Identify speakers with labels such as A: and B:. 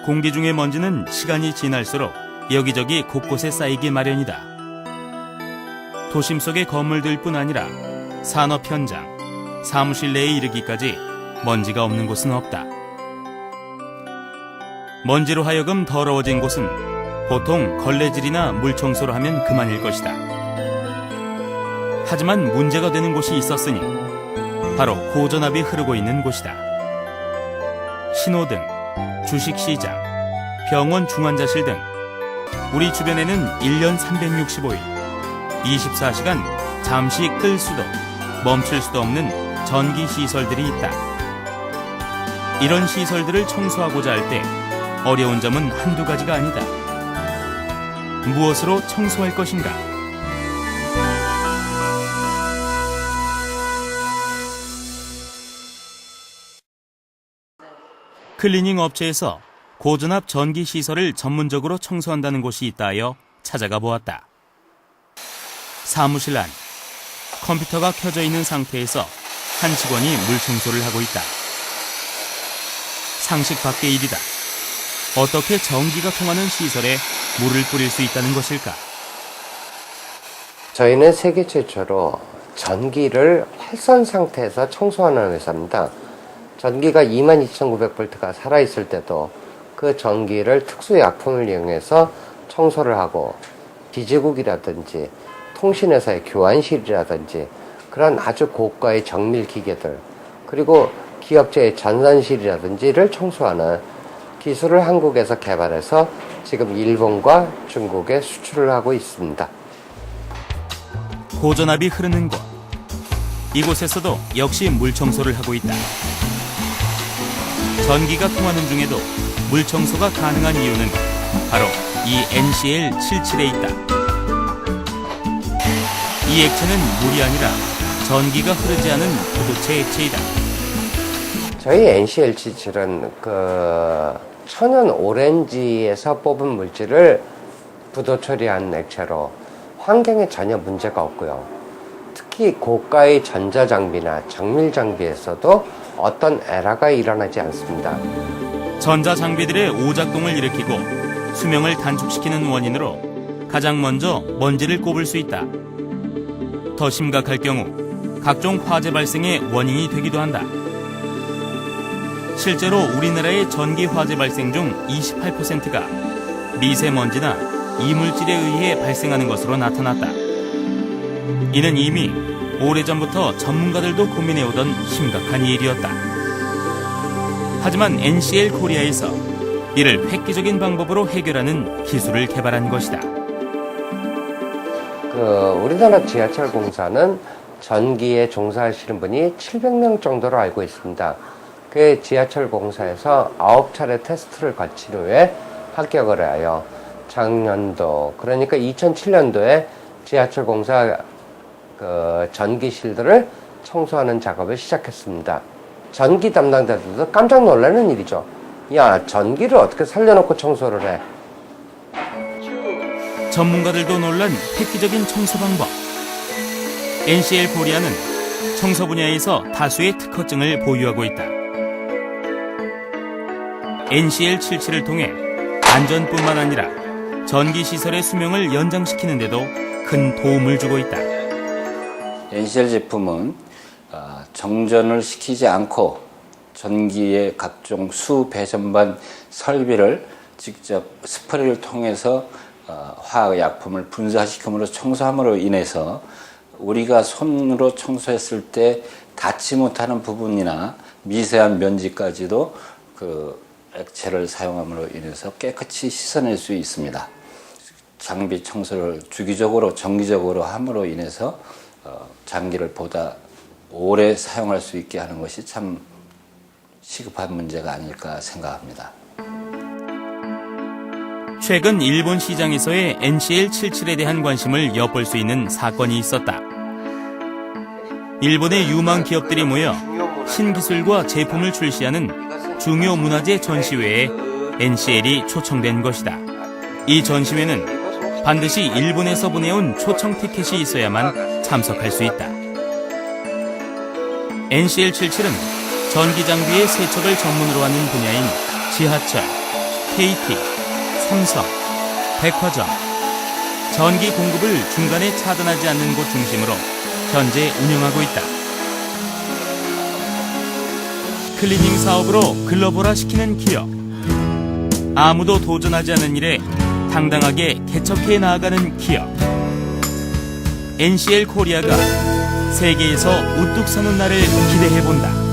A: 공기 중의 먼지는 시간이 지날수록 여기저기 곳곳에 쌓이기 마련이다. 도심 속의 건물들뿐 아니라 산업 현장, 사무실 내에 이르기까지 먼지가 없는 곳은 없다. 먼지로 하여금 더러워진 곳은 보통 걸레질이나 물청소를 하면 그만일 것이다. 하지만 문제가 되는 곳이 있었으니 바로 고전압이 흐르고 있는 곳이다. 신호등, 주식시장, 병원 중환자실 등 우리 주변에는 1년 365일 24시간 잠시 끌 수도 멈출 수도 없는 전기시설들이 있다. 이런 시설들을 청소하고자 할 때 어려운 점은 한두 가지가 아니다. 무엇으로 청소할 것인가? 클리닝 업체에서 고전압 전기 시설을 전문적으로 청소한다는 곳이 있다 하여 찾아가 보았다. 사무실 안, 컴퓨터가 켜져 있는 상태에서 한 직원이 물 청소를 하고 있다. 상식 밖의 일이다. 어떻게 전기가 통하는 시설에 물을 뿌릴 수 있다는 것일까?
B: 저희는 세계 최초로 전기를 활선 상태에서 청소하는 회사입니다. 전기가 22,900V가 살아있을 때도 그 전기를 특수 약품을 이용해서 청소를 하고 기지국이라든지 통신회사의 교환실이라든지 그런 아주 고가의 정밀 기계들 그리고 기업체의 전산실이라든지를 청소하는 기술을 한국에서 개발해서 지금 일본과 중국에 수출을 하고 있습니다.
A: 고전압이 흐르는 곳. 이곳에서도 역시 물 청소를 하고 있다. 전기가 통하는 중에도 물 청소가 가능한 이유는 바로 이 NCL77에 있다. 이 액체는 물이 아니라 전기가 흐르지 않은 도두체 액체이다.
B: 저희 NCL77은 천연 오렌지에서 뽑은 물질을 부도 처리한 액체로 환경에 전혀 문제가 없고요. 특히 고가의 전자장비나 정밀장비에서도 어떤 에러가 일어나지 않습니다.
A: 전자장비들의 오작동을 일으키고 수명을 단축시키는 원인으로 가장 먼저 먼지를 꼽을 수 있다. 더 심각할 경우 각종 화재 발생의 원인이 되기도 한다. 실제로 우리나라의 전기 화재 발생 중 28%가 미세먼지나 이물질에 의해 발생하는 것으로 나타났다. 이는 이미 오래전부터 전문가들도 고민해오던 심각한 일이었다. 하지만 NCL 코리아에서 이를 획기적인 방법으로 해결하는 기술을 개발한 것이다.
B: 우리나라 지하철 공사는 전기에 종사하시는 분이 700명 정도로 알고 있습니다. 그 지하철 공사에서 9차례 테스트를 거친 후에 합격을 하여 작년도, 그러니까 2007년도에 지하철 공사 전기실들을 청소하는 작업을 시작했습니다. 전기 담당자들도 깜짝 놀라는 일이죠. 야, 전기를 어떻게 살려놓고 청소를 해?
A: 전문가들도 놀란 획기적인 청소 방법. NCL 코리아는 청소 분야에서 다수의 특허증을 보유하고 있다. NCL77을 통해 안전뿐만 아니라 전기시설의 수명을 연장시키는 데도 큰 도움을 주고 있다.
C: NCL 제품은 정전을 시키지 않고 전기의 각종 수배전반 설비를 직접 스프레이를 통해서 화학약품을 분사시킴으로 청소함으로 인해서 우리가 손으로 청소했을 때 닿지 못하는 부분이나 미세한 먼지까지도 그 액체를 사용함으로 인해서 깨끗이 씻어낼 수 있습니다. 장비 청소를 주기적으로 정기적으로 함으로 인해서 장기를 보다 오래 사용할 수 있게 하는 것이 참 시급한 문제가 아닐까 생각합니다.
A: 최근 일본 시장에서의 NCL77에 대한 관심을 엿볼 수 있는 사건이 있었다. 일본의 유망 기업들이 모여 신기술과 제품을 출시하는 중요 문화재 전시회에 NCL이 초청된 것이다. 이 전시회는 반드시 일본에서 보내온 초청 티켓이 있어야만 참석할 수 있다. NCL77은 전기장비의 세척을 전문으로 하는 분야인 지하철, KT, 삼성, 백화점, 전기 공급을 중간에 차단하지 않는 곳 중심으로 현재 운영하고 있다. 클리닝 사업으로 글로벌화시키는 기업. 아무도 도전하지 않은 일에 당당하게 개척해 나아가는 기업. NCL 코리아가 세계에서 우뚝 서는 날을 기대해 본다.